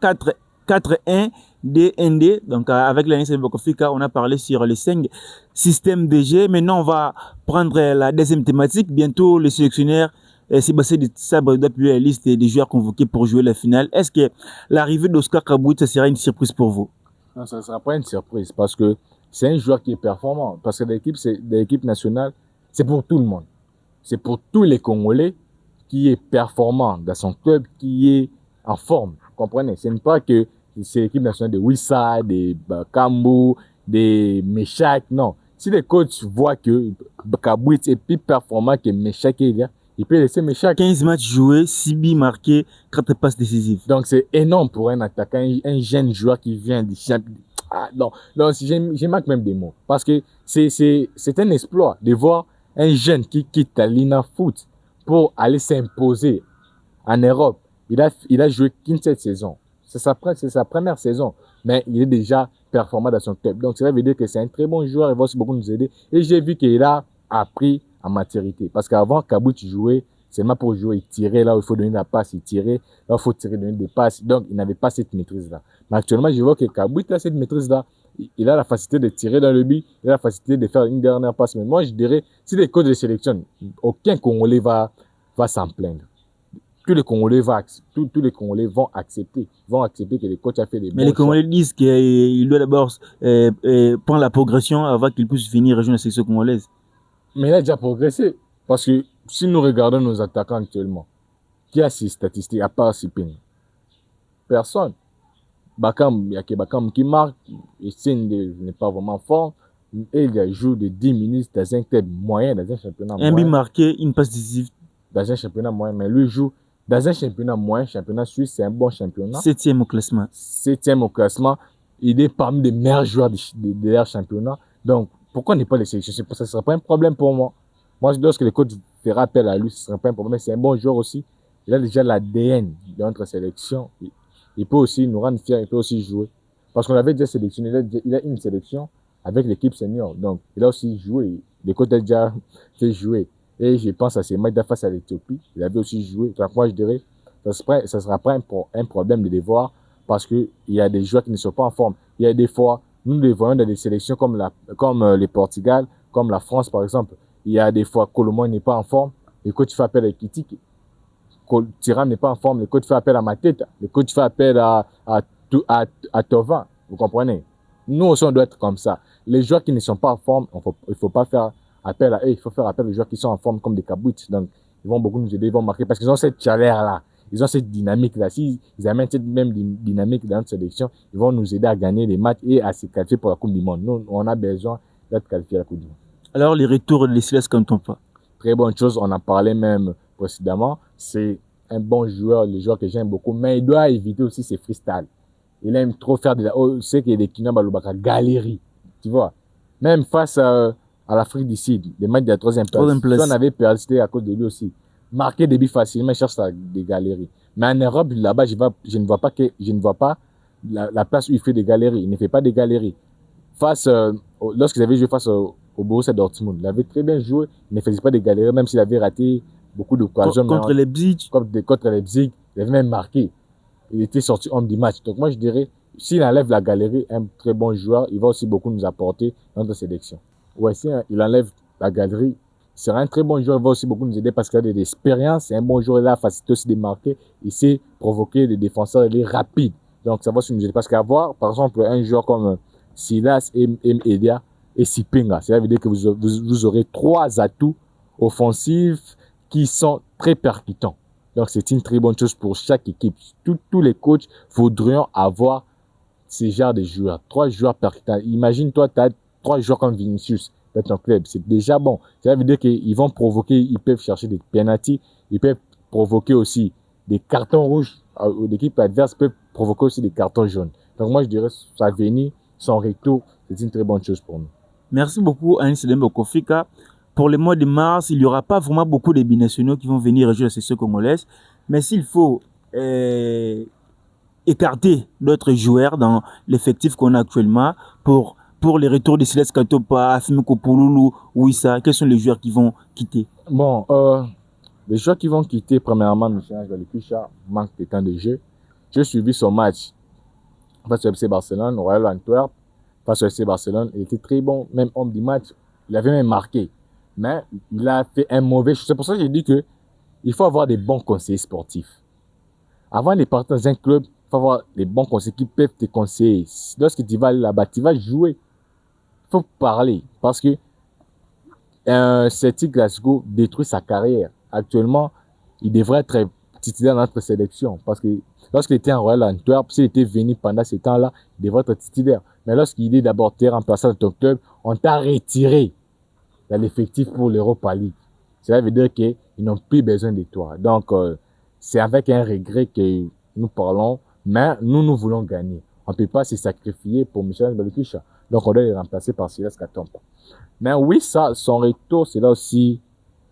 4-4-1, DND. Donc, avec l'analyste Ndembo-Kofika, on a parlé sur les 5 systèmes de jeu. Maintenant, on va prendre la deuxième thématique. Bientôt, le sélectionneur Sébastien de Sabre doit publier la liste des joueurs convoqués pour jouer la finale. Est-ce que l'arrivée d'Oscar Kabouit, ça sera une surprise pour vous? Non, ça ne sera pas une surprise parce que c'est un joueur qui est performant. Parce que l'équipe nationale, c'est pour tout le monde. C'est pour tous les Congolais qui est performant dans son club, qui est en forme. Vous comprenez? Ce n'est pas que c'est l'équipe nationale de Wissa, des Bakambu, des Meshak. Non. Si les coachs voient que Kabouit est plus performant que Meshak, il peut laisser Meshak. 15 matchs joués, 6 buts marqués, 4 passes décisives. Donc c'est énorme pour un attaquant, un jeune joueur qui vient du championnat. Ah, non, j'ai manque même des mots. Parce que c'est un exploit de voir un jeune qui quitte la Lina Foot pour aller s'imposer en Europe. Il a joué qu'une seule saison. C'est sa première saison. Mais il est déjà performant dans son club. Donc cela veut dire que c'est un très bon joueur. Il va aussi beaucoup nous aider. Et j'ai vu qu'il a appris en maturité. Parce qu'avant, Kabouit jouait seulement pour jouer. Il tirait là où il faut donner la passe. Il tirait là où il faut tirer, donner des passes. Donc il n'avait pas cette maîtrise-là. Mais actuellement, je vois que Kabouit a cette maîtrise-là. Il a la facilité de tirer dans le but. Il a la facilité de faire une dernière passe. Mais moi, je dirais, si les coachs de sélection, aucun Congolais va s'en plaindre. Tous les Congolais vont accepter que les coachs a fait des bons choix. Mais les Congolais disent qu'il doit d'abord prendre la progression avant qu'il puisse venir rejoindre la sélection congolaise. Mais il a déjà progressé. Parce que si nous regardons nos attaquants actuellement, qui a ces statistiques à part Siping? Personne. Il y a que Bakam qui marque, Essine n'est pas vraiment fort, et il joue de 10 minutes dans un club moyen, dans un championnat moyen. Un but marqué, une passe décisive. Dans un championnat moyen, mais lui joue dans un championnat moyen, championnat suisse, c'est un bon championnat. 7e au classement. 7e au classement. Il est parmi les meilleurs joueurs de leur championnat. Donc, pourquoi ne pas les sélectionner? Ça ne sera pas un problème pour moi. Moi, lorsque le coach fera appel à lui, ce ne sera pas un problème. C'est un bon joueur aussi. Il a déjà l'ADN de notre sélection. Il peut aussi nous rendre fiers, il peut aussi jouer. Parce qu'on l'avait déjà sélectionné, il a une sélection avec l'équipe senior. Donc, il a aussi joué. Le coach a déjà fait jouer. Et je pense à ces matchs face à l'Éthiopie. Il avait aussi joué. Donc, moi, je dirais, ça ne sera pas un problème de les voir parce qu'il y a des joueurs qui ne sont pas en forme. Il y a des fois, nous les voyons dans des sélections comme le Portugal, comme la France, par exemple. Il y a des fois, Colombo n'est pas en forme. Le coach fait appel à Kitiki. Thuram n'est pas en forme. Le coach fait appel à Mateta. Le coach fait appel à Thauvin. Vous comprenez? Nous aussi, on doit être comme ça. Les joueurs qui ne sont pas en forme, il ne faut pas faire appel à eux. Il faut faire appel aux joueurs qui sont en forme comme des Kabouit. Donc, ils vont beaucoup nous aider, ils vont marquer parce qu'ils ont cette chaleur-là. Ils ont cette dynamique-là. S'ils amènent cette même dynamique dans notre sélection, ils vont nous aider à gagner les matchs et à se qualifier pour la Coupe du Monde. Nous, on a besoin d'être qualifiés à la Coupe du Monde. Alors, les retours de Silas Kantompa. Très bonne chose. On en parlait même précédemment. C'est un bon joueur, le joueur que j'aime beaucoup. Mais il doit éviter aussi ses freestyles. Il aime trop faire c'est qu'il y a des Kina Balubaka galerie. Tu vois? Même face à l'Afrique du Sud, les matchs de la troisième place. Si on avait perdu, c'était à cause de lui aussi. Marquer des buts facilement, il cherche des galeries. Mais en Europe, là-bas, je ne vois pas la place où il fait des galeries. Il ne fait pas des galeries. Lorsqu'ils avaient joué face au Borussia Dortmund, il avait très bien joué. Il ne faisait pas des galeries, même s'il avait raté beaucoup d'occasions. Contre Leipzig. Contre Leipzig, il avait même marqué. Il était sorti homme du match. Donc moi, je dirais, s'il enlève la galerie, un très bon joueur, il va aussi beaucoup nous apporter dans notre sélection. Ouais, si il enlève la galerie, il sera un très bon joueur, il va aussi beaucoup nous aider parce qu'il a de l'expérience. C'est un bon joueur, il a la facilité aussi de marquer. Il sait provoquer des défenseurs, il est rapide. Donc ça va aussi nous aider. Parce qu'avoir, par exemple, un joueur comme Silas, Edia et Sipinga, cela veut dire que vous aurez 3 atouts offensifs qui sont très percutants. Donc, c'est une très bonne chose pour chaque équipe. Tous les coachs voudrions avoir ces genres de joueurs. 3 joueurs percutants. Imagine-toi, tu as 3 joueurs comme Vinicius dans ton club. C'est déjà bon. Ça veut dire qu'ils vont provoquer, ils peuvent chercher des penalties, ils peuvent provoquer aussi des cartons rouges. L'équipe adverse peut provoquer aussi des cartons jaunes. Donc, moi, je dirais, sa venue, son retour, c'est une très bonne chose pour nous. Merci beaucoup, Anis Kofika. Pour le mois de mars, il n'y aura pas vraiment beaucoup de binationaux qui vont venir rejoindre la section congolaise. Mais s'il faut écarter d'autres joueurs dans l'effectif qu'on a actuellement pour les retours de Silas Kantompa, Afimiko Pouloulou, Wissa, quels sont les joueurs qui vont quitter? Bon, les joueurs qui vont quitter, premièrement, M. Angel Kucha, manque de temps de jeu. J'ai suivi son match face au FC Barcelone, au Royal Antwerp, face au FC Barcelone. Il était très bon, même homme du match. Il avait même marqué. Mais il a fait un mauvais choix. C'est pour ça que j'ai dit que il faut avoir des bons conseillers sportifs. Avant de partir dans un club, il faut avoir des bons conseillers qui peuvent te conseiller. Lorsque tu vas aller là-bas, tu vas jouer. Il faut parler parce que Celtic Glasgow détruit sa carrière. Actuellement, il devrait être titulaire dans notre sélection parce que lorsqu'il était en Royal Antwerp, s'il était venu pendant ce temps-là, il devrait être titulaire. Mais lorsqu'il est d'abord remplacé dans ton club, on t'a retiré de l'effectif pour l'Europa League. Cela veut dire qu'ils n'ont plus besoin de toi. Donc, c'est avec un regret que nous parlons, mais nous voulons gagner. On ne peut pas se sacrifier pour Michel Balukicha. Donc, on doit les remplacer par Silas Katompa. Mais oui, ça, son retour, c'est là aussi,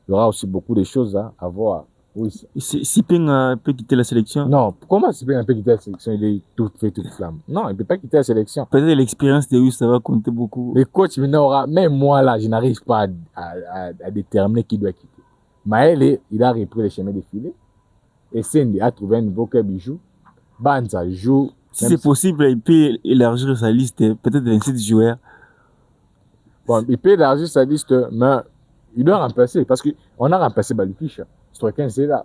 il y aura aussi beaucoup de choses à voir. Oui. Siping peut quitter la sélection? Non, comment Siping peut quitter la sélection? Il est tout fait, toute flamme. Non, il ne peut pas quitter la sélection. Peut-être l'expérience de lui, ça va compter beaucoup. Le coach, même moi là, je n'arrive pas à déterminer qui doit quitter. Maël, il a repris les chemins défilés. Et Sendi a trouvé un nouveau club, il joue. Banza joue. Si c'est possible, il peut élargir sa liste, peut-être 27 joueurs. Bon, il peut élargir sa liste, mais il doit remplacer, parce qu'on a remplacé Balukicha. Stroikens, c'est là.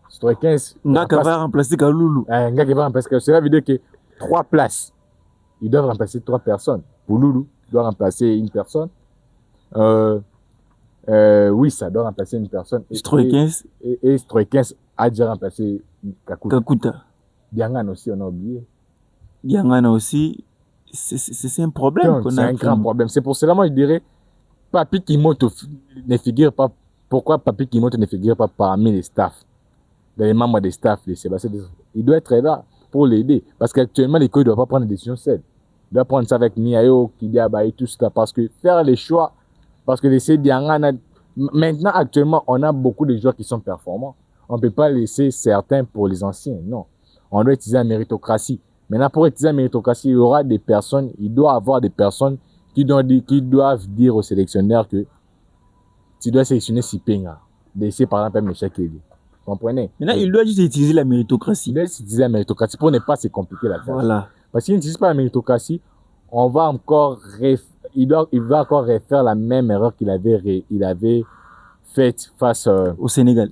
Stroikens. Un gars qui va remplacer Kaloulou. Un gars qui va remplacer Kaloulou. Cela veut dire que 3 places. Ils doivent remplacer 3 personnes. Pour Loulou, il doit remplacer une personne. Oui, ça doit remplacer une personne. Stroikens. Et Stroikens a déjà remplacé Kakuta. Diangan aussi, on a oublié. Diangan aussi. C'est un problème qu'on a. C'est un grand problème. C'est pour cela, moi, je dirais, Papi Kimoto ne figure pas. Pourquoi Papi Kimoto ne figure pas parmi les staffs, les membres des staffs de Sébastien? Il doit être là pour l'aider. Parce qu'actuellement, l'école ne doit pas prendre des décisions seules. Il doit prendre ça avec Miayo, Kidiaba et tout ça. Parce que faire les choix, parce que laisser Diangan. Maintenant, actuellement, on a beaucoup de joueurs qui sont performants. On ne peut pas laisser certains pour les anciens. Non. On doit utiliser la méritocratie. Maintenant, pour utiliser la méritocratie, il y aura des personnes, il doit y avoir des personnes qui doivent dire aux sélectionneurs que tu dois sélectionner Sipinga. Laisser par exemple Michel Kelly. Vous comprenez? Maintenant, il doit juste utiliser la méritocratie. Il doit utiliser la méritocratie pour ne pas se compliquer la tâche. Voilà. Parce qu'il n'utilise pas la méritocratie, on va encore il va encore refaire la même erreur qu'il avait faite face au Sénégal.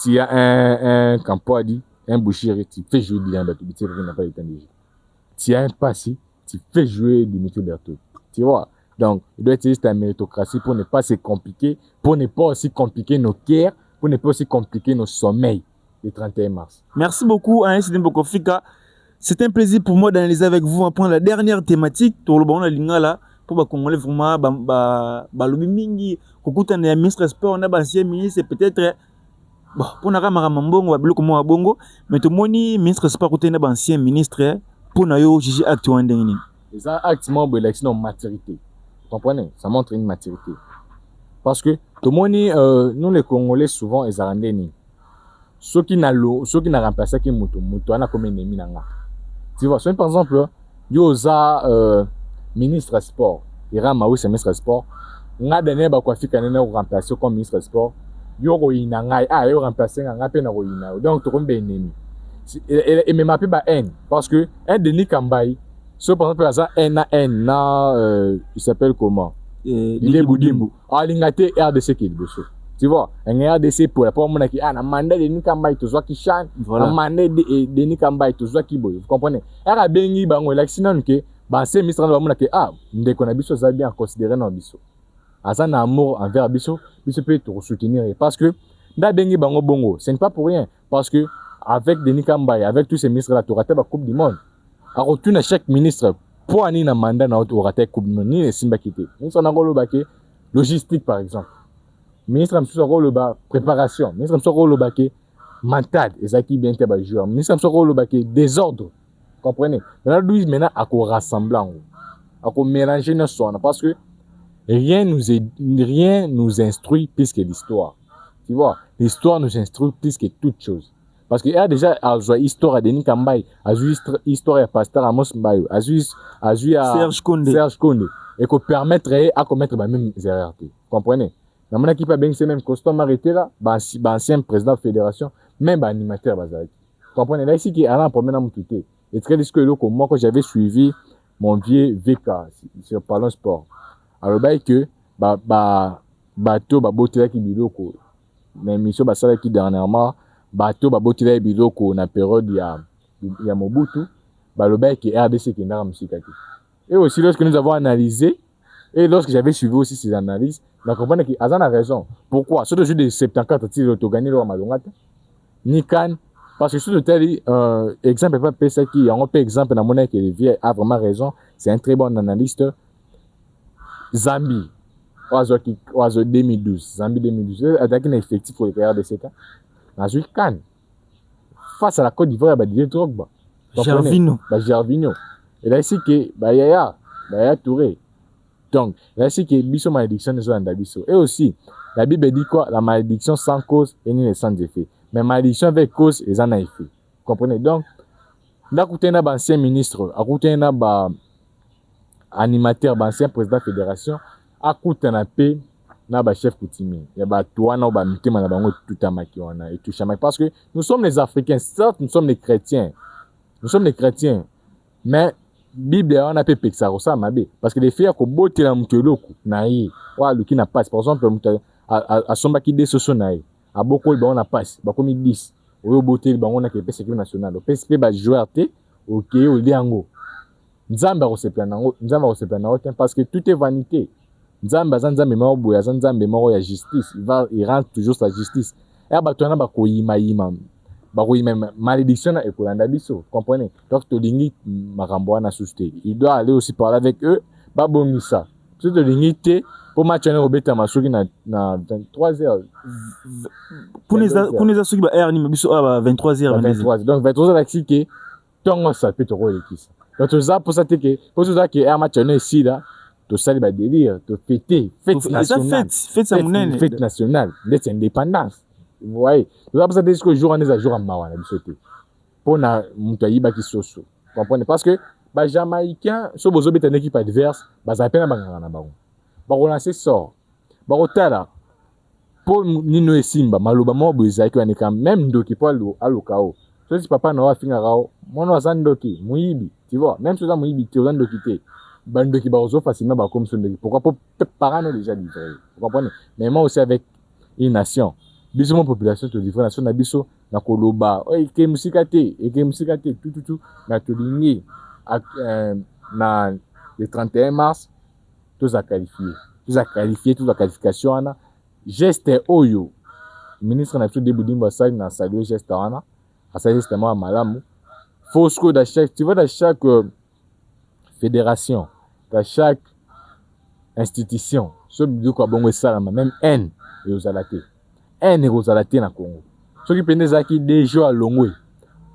Tu as un Kampoadi, un Bouchiri, tu fais jouer Dylan Berthaud, tu n'a pas le temps de jouer. Tu as un Passy, tu fais jouer Dimitri Berthaud. Tu vois? Donc, il doit utiliser ta méritocratie pour ne pas se compliquer, pour ne pas aussi compliquer nos cœurs, pour ne pas aussi compliquer nos sommeils le 31 mars. Merci beaucoup, Aïs Mbokofika. C'est un plaisir pour moi d'analyser avec vous un point la dernière thématique. Pour le bon, la lingala, pour les Congolais, vraiment, balobi mingi, kokuta na ministre sport, on a ancien ministre, peut-être. Bon, pour na kamara mambongo, babilo comme moi bongo, mais tout moni ministre sport kote na ancien ministre, pour na yo juger acte wandengini. Et ça, acte membre élection maturité. Vous comprenez? Ça montre une maturité. Parce que tout moni, nous les Congolais souvent ils arrendeni. Ceux qui n'a remplacé qui muto ana comme ennemi nanga. Tu vois, par exemple, yoza ministre sport, ira maou c'est ministre sport, nga dernier ba kwa fika nene remplacer comme ministre sport, yo ko ina ngai yo remplacer nga pe na ko ina. Donc to kombe ennemi. Et me m'appelle ba haine parce que un Denis Kambai, ce par exemple ça il s'appelle comment? Il est Boudimbo. L'ingate RDC qui est dessus. Tu vois, un RDC pour la pomme qui a un mandat de Nikambai to Zwa Kishan, un mandat de Nikambai to Zwa Kiboy. Vous comprenez? Era bengi bango élection que bah c'est ministre de la qui ndé qu'on a biso ça bien considéré dans biso. Asa na amour envers biso peut te soutenir parce que nda bengi bango bongo, ce n'est pas pour rien parce que avec Denis Kambai, avec tous ces ministres là, tu raté la Coupe du Monde. À retourner à chaque ministre pour aller na mandat na tu raté Coupe du Monde ni les Simba quitté. Ministre na rolo baké logistique par exemple. Ministre Amsou rôle ba préparation, ministre Amsou rôle ba mental, ezaki bien te ba joueur. Ministre Amsou rôle ba désordre. Comprenez? Maintenant à quoi rassemblant, à quoi mélanger nos sons parce que rien nous instruit plus que l'histoire. Tu vois, l'histoire nous instruit plus que toute chose. Parce qu'il y a déjà l'histoire de Denis Kambai, l'histoire de Pasteur Amos Mbayo, Serge Konde, et qu'on permettrait à commettre la même erreur. Vous comprenez? Dans mon équipe, c'est même costume arrêté là, ancien président de la fédération, même animateur bazali. Vous comprenez? Là ici qui a un problème à me quitter. Et très disque que moi quand j'avais suivi mon vieux VK sur Parlons Sport. Alors que bato babotelaki biloko na émission basalaki dernièrement bato babotelaki biloko na période ya Mobutu balobaki que RDC kendaka musika te. Et aussi lorsque nous avons analysé et lorsque j'avais suivi aussi ces analyses, on a compris que Azan a raison. Pourquoi? Sur le jeu de 74 tirs au gagné le Malongata ni Kan parce que sur le tel exemple pas ça qui on peut exemple dans monnaie que Olivier a vraiment raison, c'est un très bon analyste. Zambie oazo 2012 Zambie 2012 attaqué un effectif pour le RDC na joué Kan face à la Côte d'Ivoire ba Didier Drogba Gervinho et là ici que Yaya Touré. Donc là ici que biso malédiction ne soit biso et aussi la Bible dit quoi? La malédiction sans cause et ni sans effet, mais malédiction avec cause et en a effet. Comprenez? Donc là côté na ancien ministre à côté na ba animateur ba ancien président de fédération à côté na paix na ba chef coutumier ya ba toi na ba mitema na bango tout amaki wana et tout chama parce que nous sommes les Africains, certes nous sommes les chrétiens mais Bible on a pepé ça ressemble mabe parce que les frères ko botela mutoloko na yi wa luki na passe par exemple a somba ki desoso na yi a boko ba on a passe ba komi 10 oyo botel ba on a ke pese national o PSP ba joueur te OK o liango nzamba resepla nango parce que tout est vanité. Nzamba zanzambe moko boya zanzambe moko ya justice il rend toujours sa justice et ba tona ba koyima malédiction na ekolanda biso, comprenez? Donc tolingi makambo wana susté il doit aller aussi parler avec eux ba bongisa tout tolingi te pour match na obeta masuki na 23h kuneza suki ba heure ni biso ba 23h donc 23h l'axi que tongo ça peut te relekisa donc ça pour ça que match na ici là to sali ba délire to fête nationale fête nationale d'indépendance. Vous voyez, nous avons besoin de jour en jour en mawana bisoté. Pour na mutayiba ki soso. Comprenez? Parce que ba Jamaïcain so bozo beta une équipe adverse, ba za pena bangana na bango. Ba relancer sort. Ba rotala. Pour nino esimba maloba mo boza ki wanika même ndoki po alokao. So si papa na wa finga rao, mono azandoki, muibi, tu vois, même si ça muibi tu azandoki te. Ba ndoki ba ozo facilement ba comme son ndoki. Pourquoi pas parents déjà livré. Vous comprenez? Mais moi aussi avec une nation biso mon population to différent nation na biso na koloba eke musika te tout na tolingi na le 31 mars tous a qualifié toute la qualification ana geste oyo ministre na biso Debudimba Sali na saluer geste ana asa justement malamu fosco da chaque tu vois dans chaque fédération dans chaque institution so biloko bongo salama même N et aux alaté un érosalaté na Congo. Ce qui pendait zaki déjà à Longwe.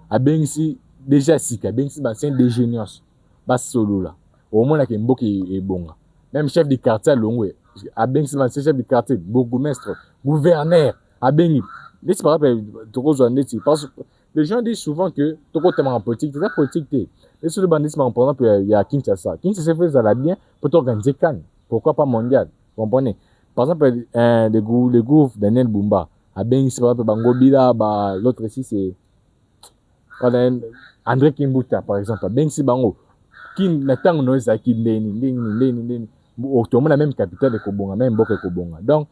A bengisi déjà sika bengisi ba c'est des génios. Ba solo là. Au moins la Kemboki est bonga. Même chef du quartier à Longwe. A bengisi ba chef du quartier, bourgmestre, gouverneur, a bengi. Laisse pas rappeler trop zoneti parce que les gens disent souvent que toko tellement en politique, c'est politique té. Et sur le bandisme par exemple il y a Kinshasa. Kinshasa fait ça bien pour organiser Cannes. Pourquoi pas mondial? Vous comprenez? Par exemple, le groupe Daniel Bumba, a bien ici, par exemple, Bangobila, l'autre ici, c'est André Kimbuta, par exemple, bien ici, Bango, qui n'attend nous, c'est qui Leni, au tout la même capitale de Kobonga, même Boke Kobonga. Donc,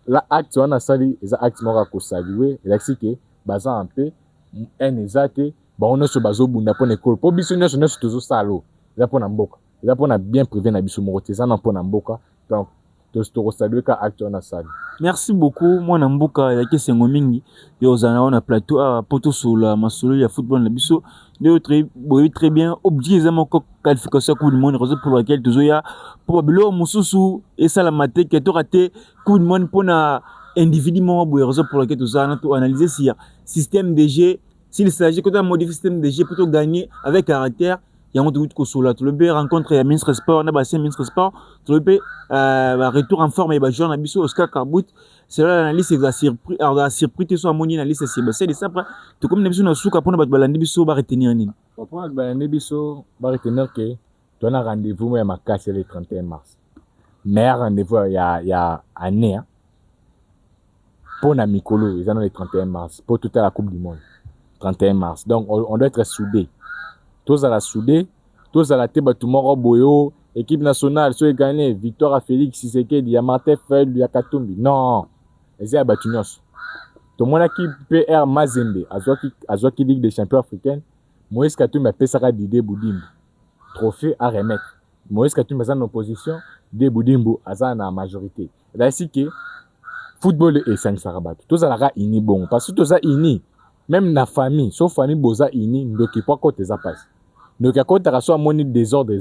l'acte, on a sali, les actes m'ont salué, et là, c'est que, basant un peu, un exate, on a ce bazo bunda pour l'école, pour bisouner, on a ce toujours salo, là pour Namboka, là pour bien privé, na bisou morotezana pour Namboka, donc, merci beaucoup moi na mboka ya kesengo mingi yo zana on a plateau à poto sur la masolo ya football na biso de très bien obligé mon qualification coupe du monde raison pour laquelle toujours ya probablement mususu et ça la maté que to raté coupe du monde pour na individuellement raison pour laquelle tout ça on analyser si système de jeu s'il s'agit que de modifier système de jeu pour gagner avec caractère. Il y a un truc sur la Tolobé rencontre ya ministre sport on a basé ministre sport Tolobé retour en forme et ba joueur na biso Oscar Kabout c'est là l'analyse a surpris tout so amoni na liste c'est ça après tout comme na biso na suka pona ba balandi biso ba retenir nini pona ba balandi biso ba retenir que tu as rendez-vous mais ma casse le 31 mars mais rendez-vous il y a année pour na mikolo ils ont le 31 mars pour toute la coupe du monde 31 mars donc on doit être soudés tous à la soudée, tous à la tête, tout le monde boyo, équipe nationale, soit gagné, victoire à Félix Tshisekedi, il y a Martin Fayulu, il y a Katumbi. Non, ils ont battu nous. Tout le monde a qui PR Mazembe, à qui Ligue des champions africaine, Moïse Katumbi a fait ça à Didier Boudimbo. Trophée à remettre. Moïse Katumbi est en opposition, Didier Boudimbo est en majorité. Là, ici que football et 5 Sarabat. Tout ça là ini bon. Parce que tout ça ini, même la famille, sauf famille boza ini, ne qui pas côté ça passe. Donc à côté de soit moni désordre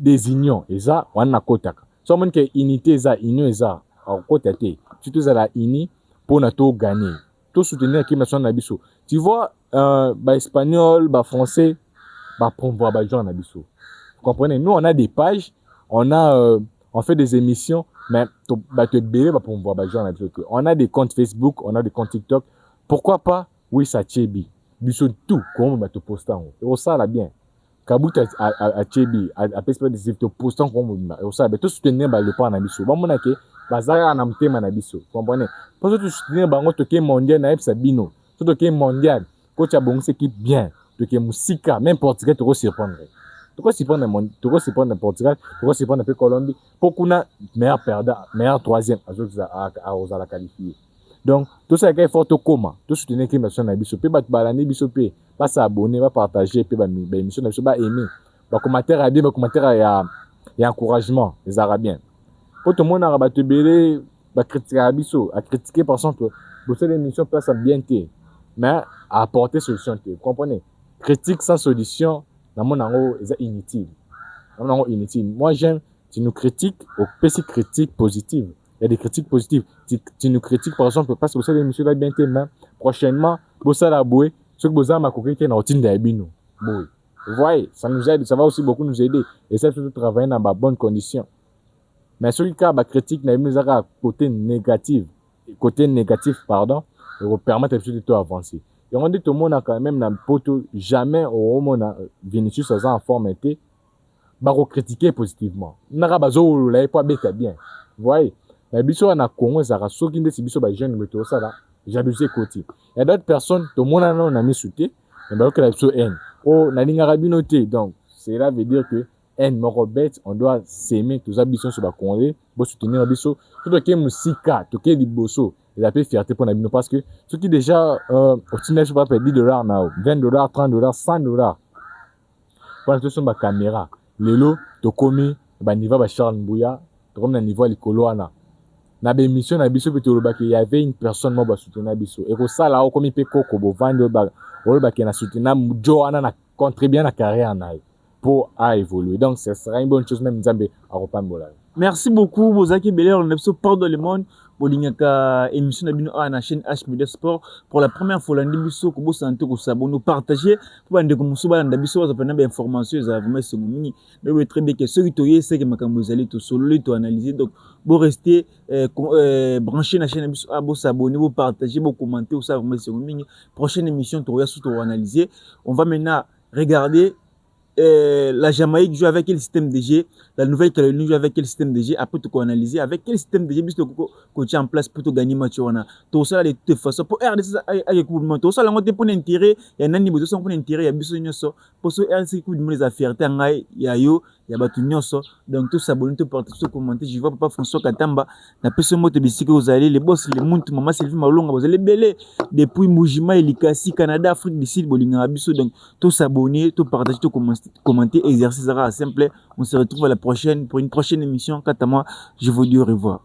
des unions, et ça on a côté. Soit mon que unité ça, union et ça, à côté té. Tout ça là ini pour na tout gagner. Tout soutenir qui nation na biso. Tu vois espagnol, français, promouvoir gens na biso. Vous comprenez? Nous on a des pages, on fait des émissions, mais on a des comptes Facebook, on a des comptes TikTok. Pourquoi pas? Oui, ça Tchebi. Biso tout, comment on va te poster en haut. Et ça, là bien. Kabout à Tchebi, à Pespa des te poster en haut. Et ça, tout soutenir le pas en abisso. Bon, mon aké, bazara en amté man abisso. Vous comprenez? Parce que tout soutenir, on toqué mondial, naïf sabino. Tout toqué mondial. Coach a bon, c'est qui bien. Toqué Moussika, même Portugais, tu vas surprendre. Pourquoi s'y prendre le Portugal, pourquoi s'y prendre un peu Colombie, pour qu'on a meilleur perdant, meilleur troisième à la qualifier. Donc, tout ça est fort au coma, tout soutenir l'équipe nationale Bissopé, balani Bissopé, pas s'abonner, pas partager, puis émission de pas aimer, bah commentaire à bien, bah commentaire à encouragement, les Arabiens. Pour tout le monde a battu belé, bah critiquer à Bisso, à critiquer par exemple, bosser l'émission place à bien té, mais à apporter solution té, vous comprenez? Critique sans solution. Dans mon angle, c'est inutile. Moi, j'aime, tu nous critiques, au PC critique positive. Il y a des critiques positives. Tu nous critiques, par exemple, parce que vous savez, monsieur, là, bien tes mains. Prochainement, vous savez, la bouée, ce que vous avez ma coquille qui est dans le d'Abino. Vous voyez, ça nous aide, ça va aussi beaucoup nous aider. Et ça, surtout travailler dans de bonnes conditions. Mais celui qui a la critique, nous a côté négatif, pardon, et vous permettre de tout avancer. Et on dit tout le monde a quand même jamais au monde Vinicius a en forme été bah critiquer positivement. N'a pas besoin là pas bien. Vous voyez, mais biso na Congo ça a soki ndesi biso ba jeune meto ça là, jalousie côté. Il y a d'autres personnes tout le monde a mis souté, mais bah que la biso haine. Oh na linga rabinoté donc cela veut dire que haine moko bête, on doit s'aimer tous ambitions sur ba Congolais, pour soutenir biso, tout que musika, tout que liboso. Il a fait fierté pour nous parce que ceux qui déjà au final je pas payer $10 now, $20, $30, $100. Pour tout sur ma caméra. Lelo to komi ba niveau ba Charles Mbouya, to comme na niveau likolo ana. Na be émission na biso pe to il y avait une personne mo ba soutenir biso. Et ko ça là o komi pe koko bo vendre ba o ba ki na soutenir Mjo ana na contribuer na carrière na pour à évoluer. Donc ça sera une bonne chose même Nzambe à repambola. Merci beaucoup Bozaki Belé, on est sur Pardon le monde. Bolingaka émission na bino na chaîne H Media Sport pour la première fois l'année biso ko santé ko s'abonner partager pour bande ko musuba na biso za pena information za vraiment c'est mini mais très bien que ceux qui toyé c'est que makambo zali to solo to analyser donc bo rester branché na chaîne biso bo s'abonner bo partager bo commenter ou ça vraiment c'est mini prochaine émission to surtout analyser on va maintenant regarder la Jamaïque joue avec quel système de jeu, la Nouvelle-Calédonie joue avec quel système de jeu, après tout analyser avec quel système de jeu bis coach en place pour gagner match on a tout ça de toute façon pour RDC avec coup de monde tout ça là on te pour intérêt il y a nani besoin pour intérêt il y a besoin nyonso pour ce RDC coup de monde les affaires tangai ya yo ya batu nyonso donc tout s'abonner tout partager tout commenter je vois papa François Katamba na peso moto bisiki vous allez les boss les muntu maman Sylvie Malonga vous allez belé depuis Mujima et Likasi Canada Afrique du Sud bolinga biso donc tout s'abonner tout partager tout commenter exercice simple. On se retrouve à la prochaine pour une prochaine émission. Quant à moi, je vous dis au revoir.